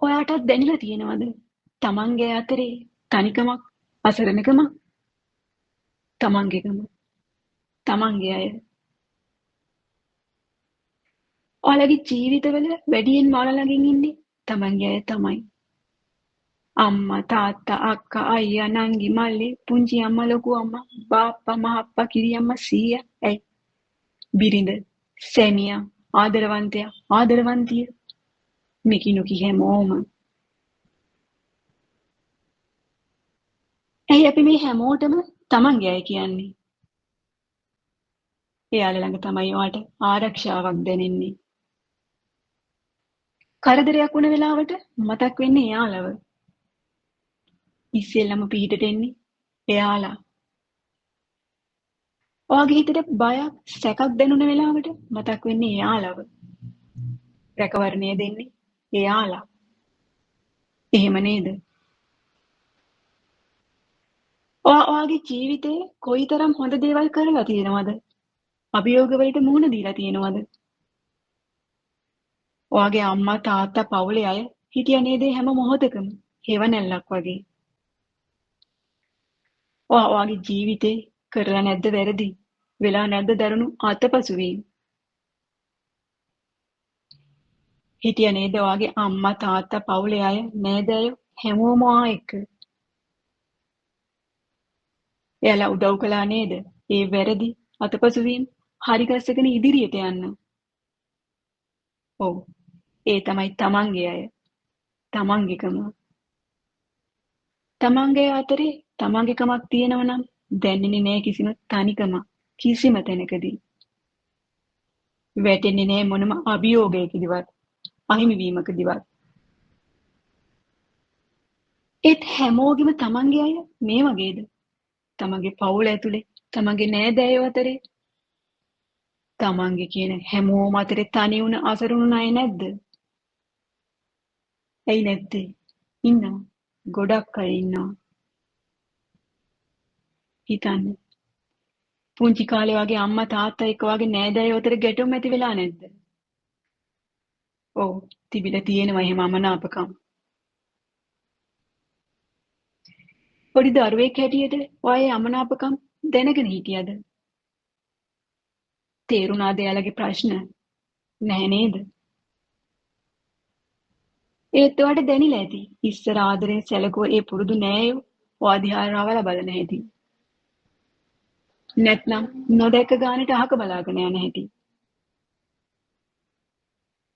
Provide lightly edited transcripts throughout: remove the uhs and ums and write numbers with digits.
ඔයාටත් දැනිලා තියෙනවද? තමන්ගේ අතරේ තනිකමක්, අසරණකමක්, තමන්ගේකම, තමන්ගේ අය. ඔයාලගේ ජීවිතවල වැඩියෙන්ම ඔයාලා ළඟින් ඉන්නේ තමන්ගේ අය තමයි. අම්මා, තාත්තා, අක්කා, අයියා, නංගි, මල්ලි, පුංචි අම්මා, ලොකු අම්මා, බාප්පා, මහප්පා, කිරියම්මා, සීයා, ඇයි, බිරිඳ, සැමියා, ආදරවන්තයා, ආදරවන්තිය, මිකිනුකි හැමෝම. ඇයි අපි මේ හැමෝටම තමන්ගේ අය කියන්නේ? එයාලා ළඟ තමයි ඔයාට ආරක්ෂාවක් දැනෙන්නේ. කරදරයක් වුණ වෙලාවට මතක් වෙන්නේ එයාලව. ඉස්සෙල්ලම පිහිටට එන්නේ එයාලා. ඔයාගේ හිතට බයක්, සැකක් දැනුණ වෙලාවට මතක් වෙන්නේ එයාලව. රැකවරණය දෙන්නේ එයාලා. එහෙම නේද? ඔයාගේ ජීවිතේ කොයිතරම් හොඳ දේවල් කරලා තියෙනවද? අභියෝගවලට මුහුණ දීලා තියෙනවද? ඔයාගේ අම්මා තාත්තා පවුලේ අය හිටියා නේද හැම මොහොතකම හෙවණැල්ලක් වගේ. ඔයාගේ ජීවිතේ කරලා නැද්ද වැරදි? වෙලා නැද්ද දරුණු අතපසුවීම්? හිටියා නේද ඔයාගේ අම්මා තාත්තා පවුලේ අය නෑදෑයෝ හැමෝම ඔයා එක්ක? එයාලා උදව් කළා නේද? ඒ වැරදි අතපසුවීම් හරි ගස්සගෙන ඉදිරියට යන්න. ඔව්. ඒ තමයි තමන්ගේ අය. තමන්ගේකම. තමන්ගේ අතරේ තමන්ගේකමක් තියෙනවා නම් දැනෙන්නේ නෑ කිසිම තනිකමක් කිසිම තැනකදී. වැටෙන්නේ නෑ මොනම අභියෝගයකදීවත් අහිමි වීමකදීවත්. ඒත් හැමෝගෙම තමන්ගේ අය මේ වගේද? තමන්ගේ පවුල ඇතුලේ තමන්ගේ නෑදෑයෝ අතරේ තමන්ගේ කියන හැමෝම අතරේ තනි වුණ අසරණ අය නැද්ද? ඇයි නැත්තේ? ඉන්නවා. ගොඩක් අය ඉන්නවා. හිතන්න. පුංචි කාලේ වගේ අම්මා තාත්තා එක්ක වගේ නෑදෑයෝ අතර ගැටුම් ඇති වෙලා නැද්ද? ඔව්. තිබිලා තියෙනවා එහෙම අමනාපකම්. පොඩි දරුවෙක් හැටියට ඔයා අමනාපකම් දැනගෙන හිටියද? තේරුණාද එයාලගේ ප්‍රශ්න? නැහැ නේද? ඒත් ඔයාට දැනිලා ඇති. ඉස්සර ආදරෙන් සැලකුව ඒ පුරුදු නෑයෝ ඔයා දිහා රවලා බලන හැටි. නැත්නම් නොදැක්ක ගානට අහක බලාගෙන යන හැටි.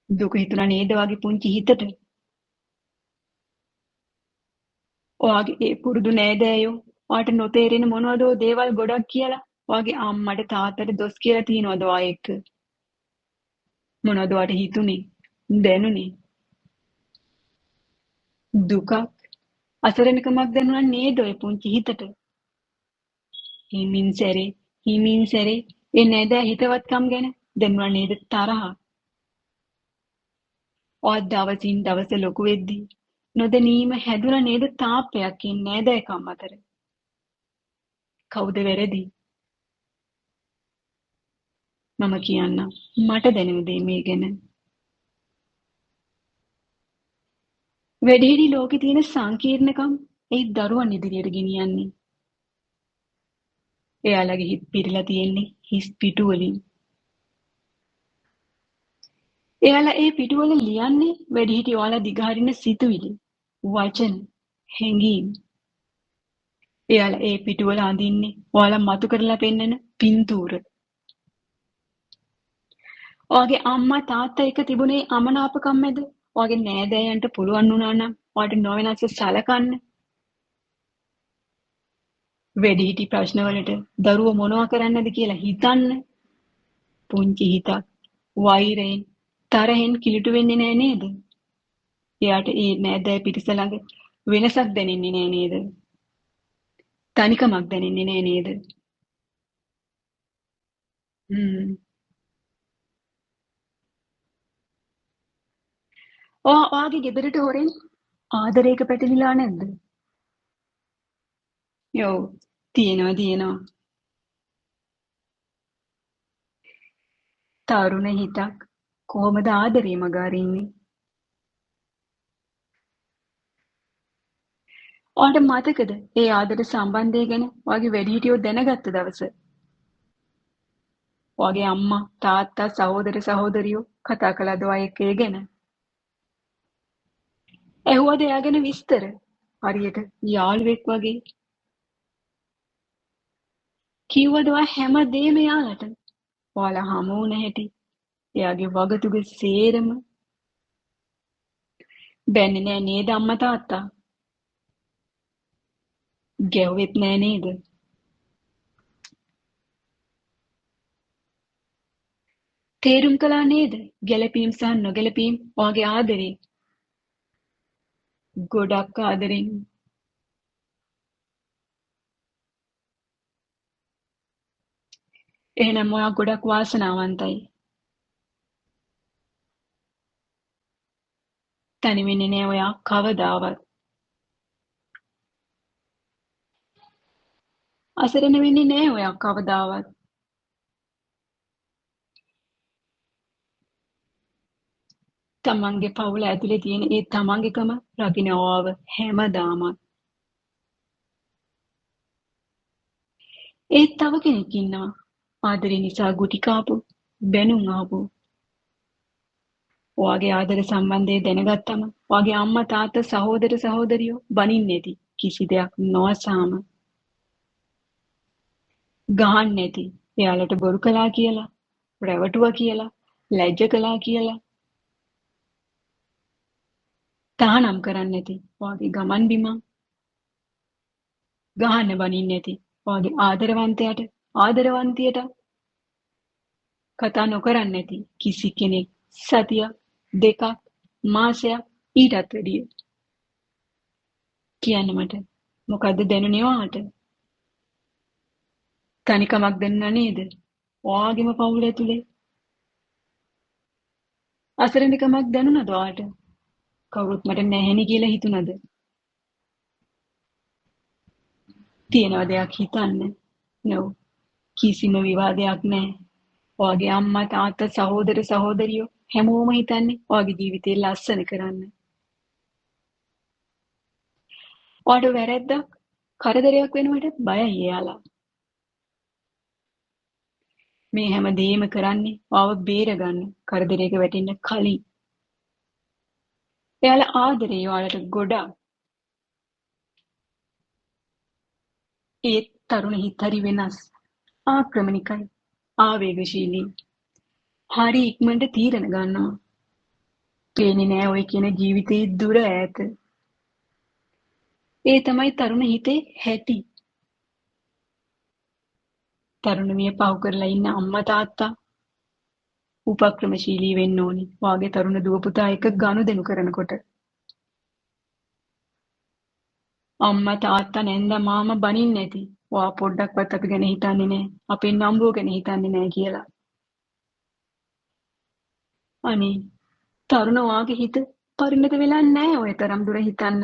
දුක හිතුණා නේද වගේ පුංචි හිතට? ඔයාගේ ඒ පුරුදු නෑදෑයෝ ඔයාට නොතේරෙන මොනවදෝ දේවල් ගොඩක් කියලා ඔයාගේ අම්මට තාත්තට දොස් කියලා තියනවද ඔයා එක්ක? මොනවද ඔයාට හිතුනේ? දැනුනේ? දුකක්, අසරණකමක් දැනුණා නේද ඔය පුංචි හිතට? හිමින් සැරේ ඒ නෑදෑ හිතවත්කම් ගැන දැනුණා නේද තරහ? ඔයා දවසින් දවස ලොකු වෙද්දී නොදැනීම හැදුණා නේද තාප්පයක් ඒ නෑදෑකම් අතර? කවුද වැරදි? මම කියන්නම් මට දැනෙන දේ මේ ගැන. වැඩිහිටි ලෝකේ තියෙන සංකීර්ණකම් ඒ දරුවන් ඉදිරියට ගෙනියන්නේ. එයාලගේ හිත් පිරීලා තියෙන්නේ හිස් පිටු වලින්. එයාලා ඒ පිටුවල ලියන්නේ වැඩිහිටි ඔයාලා දිගහරින සිතුවිලි, වචන, හැඟීම්. එයාලා ඒ පිටුවල අඳින්නේ ඔයාලා මතු කරලා පෙන්නන පින්තූර. ඔයාගේ අම්මා තාත්තා එක තිබුණේ අමනාපකම් මැද ඔයාගේ නෑදෑයන්ට පුළුවන් වුණා නම් ඔයාට නොවෙනස්ව සලකන්න. වැඩිහිටි ප්‍රශ්නවලට දරුවෝ මොනවා කරන්නද කියලා හිතන්න. පුංචි හිතක් වෛරයෙන් තරහෙන් කිලිටු වෙන්නේ නෑ නේද? එයාට ඒ නෑදෑ පිරිස ළඟ වෙනසක් දැනෙන්නේ නෑ නේද? තනිකමක් දැනෙන්නේ නෑ නේද? හ්ම්. ඔයාගේ ගෙදරට හොරෙන් ආදරේක පැටලිලා නැද්ද? ඔව්. තියෙනවා. තරුණ හිතක් කොහොමද ආදරේ මග අරින්නේ? ඔයාට මතකද ඒ ආදර සම්බන්ධය ගැන ඔයාගේ වැඩිහිටියෝ දැනගත්ත දවස? ඔයාගේ අම්මා, තාත්තා, සහෝදර සහෝදරියෝ කතා කළාද ඔයා එක්ක ඒ ගැන? ඇහුවද එයා ගැන විස්තර? හරියට යාළුවෙක් වගේ. කිව්වද ඔයා හැමදේම එයාලට? ඔයාලා හමු වුණ හැටි, එයාගේ වගතුග සේරම. බැන්නේ නෑ නේද අම්මා තාත්තා? ගැහුවෙත් නෑ නේද? තේරුම් කළා නේද? ගැළපීම් සහ නොගැළපීම් ඔයාගේ ආදරේ. ගොඩක් ආදරෙන්. එහෙනම් ඔයා ගොඩක් වාසනාවන්තයි. තනි වෙන්නේ නෑ ඔයා කවදාවත්. අසරණ වෙන්නේ නෑ ඔයා කවදාවත්. තමන්ගේ පවුල ඇතුලේ තියෙන ඒ තමන්ගේකම රකින්න ඕව හැමදාමත්. ඒත් තව කෙනෙක් ඉන්නවා. ආදරේ නිසා ගුටි කාපු, බැනුම් ආපු. ඔයාගේ ආදර සම්බන්ධය දැනගත්තම ඔයාගේ අම්මා තාත්තා සහෝදර සහෝදරියෝ බනින්නේ නැති. කිසි දෙයක් නොඅසාම. ගහන්නේ නැති. එයාලට බොරු කළා කියලා, රැවටුවා කියලා, ලැජ්ජ කළා කියලා. තහනම් කරන්නේ නැති. ඔයාගේ ගමන් බිමන් ගහන්න බනින්නේ නැති. ඔයාගේ ආදරවන්තයාට ආදරවන්තියට කතා නොකරන්නේ නැති කිසි කෙනෙක් සතියක් දෙකක් මාසයක් ඊටත් වැඩිය. කියන්න මට මොකද්ද දැනුනේ ඔයාට? තනිකමක් දැනුණා නේද? ඔයාගේම පවුල ඇතුලේ අසරණකමක් දැනුණාද ඔයාට? කවුරුත් මට නැහෙනි කියලා හිතුණාද? තියෙනවා දෙයක් හිතන්න. නෝ කිසිම විවාදයක් නැහැ. ඔයාගේ අම්මා තාත්තා සහෝදර සහෝදරියෝ හැමෝම හිතන්නේ ඔයාගේ ජීවිතේ ලස්සන කරන්න. ඔයාට වැරැද්දක් කරදරයක් වෙනුවට බයයි එයාලා. මේ හැම දෙයක්ම කරන්නේ ඔයාව බේරගන්න කරදරයක වැටෙන්න කලින්. එයාලා ආදරේ ඔයාලට ගොඩක්. ඒත් තරුණ හිත් හරි වෙනස්. ආක්‍රමණිකයි. ආවේගශීලී. හරි ඉක්මනට තීරණ ගන්නවා. පේන්නේ නෑ ඔය කියන ජීවිතේ දුර ඈත. ඒ තමයි තරුණ හිතේ හැටි. තරුණමිය පහු කරලා ඉන්න අම්මා තාත්තා උපක්‍රමශීලී වෙන්න ඕනි. වාගේ තරුණ දුව පුතා එක්ක ගනුදෙනු කරනකොට. අම්මා තාත්තා නැන්දා මාමා බනින්නේ නැති. ඔයා පොඩ්ඩක්වත් අපි ගැන හිතන්නේ නෑ. අපේ නම්බුව ගැන හිතන්නේ නෑ කියලා. අනේ තරුණ වාගේ හිත පරිණත වෙලා නෑ ඔය තරම් දුර හිතන්න.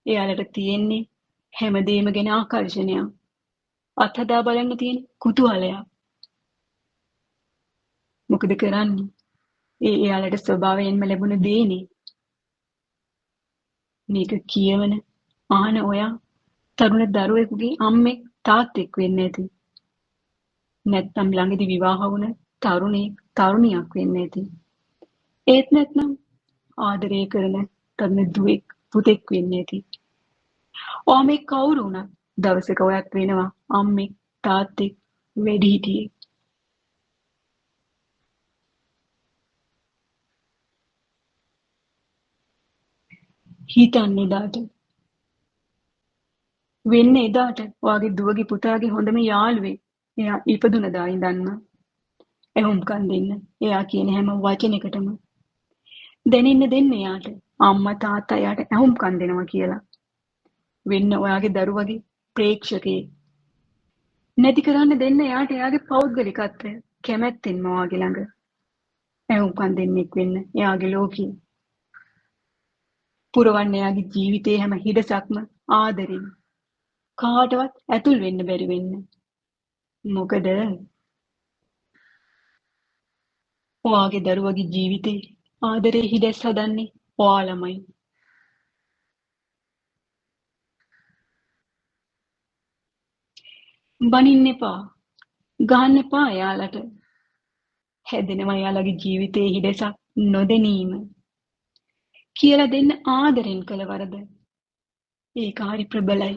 එයාලට තියෙන්නේ හැමදේම ගැන ආකර්ෂණයක්. අත්හදා බලන්න තියෙන කුතුහලයක්. මොකද කරන්නේ? ඒ එයාලට ස්වභාවයෙන්ම ලැබුණ දේනේ. මේක කියවන අහන ඔයා තරුණ දරුවෙකුගේ අම්මෙක් තාත්තෙක් වෙන්න ඇති. නැත්නම් ළඟදී විවාහ වුණ තරුණෙක් තරුණියක් වෙන්න ඇති. ඒත් නැත්නම් ආදරය කරන තරුණ දුවෙක් පුතෙක් වෙන්න ඇති. ඔයා මේ කවුරු වුණත් දවසක ඔයත් වෙනවා අම්මෙක් තාත්තෙක් වැඩිහිටියෙක්. හිතන්න එදාට වෙන්න එදාට ඔයාගේ දුවගේ පුතාගේ හොඳම යාළුවෙක් එයා ඉපදුනදා ඉඳන්ම ඇහුම්කන් දෙන්න. එයා කියන හැම වචනයකටම දැනෙන්න දෙන්න එයාට අම්මා තාත්තා එයාට ඇහුම්කන් දෙනවා කියලා. වෙන්න ඔයාගේ දරුවගේ ප්‍රේක්ෂකයෙක්. නැති කරන්න දෙන්න එයාට එයාගේ පෞද්ගලිකත්වය කැමැත්තෙන්ම ඔයාගේ ළඟ. ඇහුම්කන් දෙන්නෙක් වෙන්න එයාගේ ලෝකේ. පුරවන්න එයාගේ ජීවිතේ හැම හිඩසක්ම ආදරෙන්. කාටවත් ඇතුල් වෙන්න බැරි වෙන්න. මොකද ඔයාගේ දරුවගේ ජීවිතේ ආදරේ හිඩැස් හදන්නේ ඔයාලමයි. බනින්න එපා. ගහන්න එපා එයාලට. හැදෙනවා එයාලගේ ජීවිතයේ හිඩැසක් නොදැනීම. කියලා දෙන්න ආදරෙන් කළ වරද. ඒක හරි ප්‍රබලයි.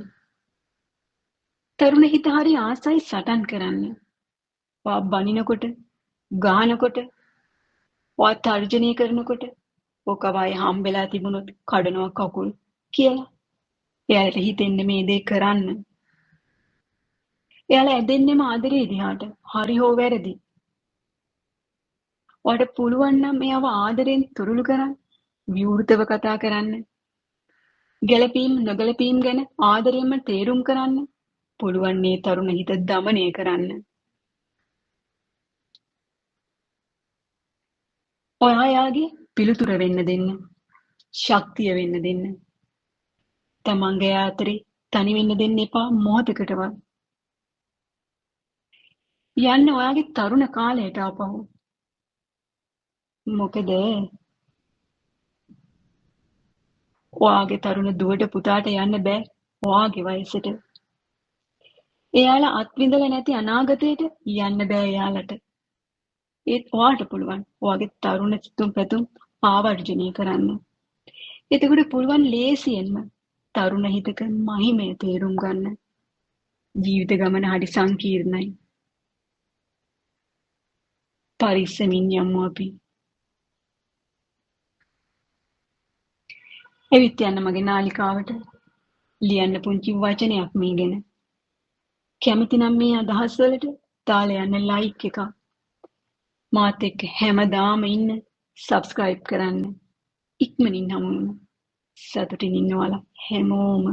තරුණ හිත හරි ආසයි සටන් කරන්න. ඔයා බනිනකොට, ගහනකොට, ඔයා තර්ජනය කරනකොට, ඕක වයි හම්බෙලා තිබුණොත් කඩනවා කකුල් කියලා. එයාලට හිතෙන්නේ මේ දේ කරන්න. එයාලා ඇදෙන්නෙම ආදරේ දිහාට. හරි හෝ වැරදි. ඔයාට පුළුවන් නම් එයාව ආදරෙන් තුරුළු කරන්න. විවෘතව කතා කරන්න. ගැළපීම් නොගැළපීම් ගැන ආදරයෙන්ම තේරුම් කරන්න. පුළුවන් මේ තරුණ හිත දමනය කරන්න. ඔයා එයාගේ පිළිතුර වෙන්න දෙන්න. ශක්තිය වෙන්න දෙන්න. තමන්ගේ අතරේ තනි වෙන්න දෙන්න එපා මොහොතකටවත්. යන්න ඔයාගේ තරුණ කාලයට ආපහු. මොකද ඔයාගේ තරුණ දුවට පුතාට යන්න බෑ ඔයාගේ වයසට. එයාලා අත්විඳලා නැති අනාගතයට යන්න බෑ එයාලට. ඒත් ඔයාට පුළුවන් ඔයාගේ තරුණ සිතුම් පැතුම් ආවර්ජනය කරන්න. එතකොට පුළුවන් ලේසියෙන්ම තරුණ හිතක මහිමය තේරුම් ගන්න. ජීවිත ගමන හරි සංකීර්ණයි. පරිස්සමින් යමු අපි. ඇවිත් යන්න මගේ නාලිකාවට. ලියන්න පුංචි වචනයක් මේ ගැන. කැමති නම් මේ අදහස් වලට දාලා යන්න ලයික් එකක්. මාත් එක්ක හැමදාම ඉන්න සබ්ස්ක්‍රයිබ් කරන්න. ඉක්මනින් හමු වෙමු. සතුටින් ඉන්නවලා හැමෝම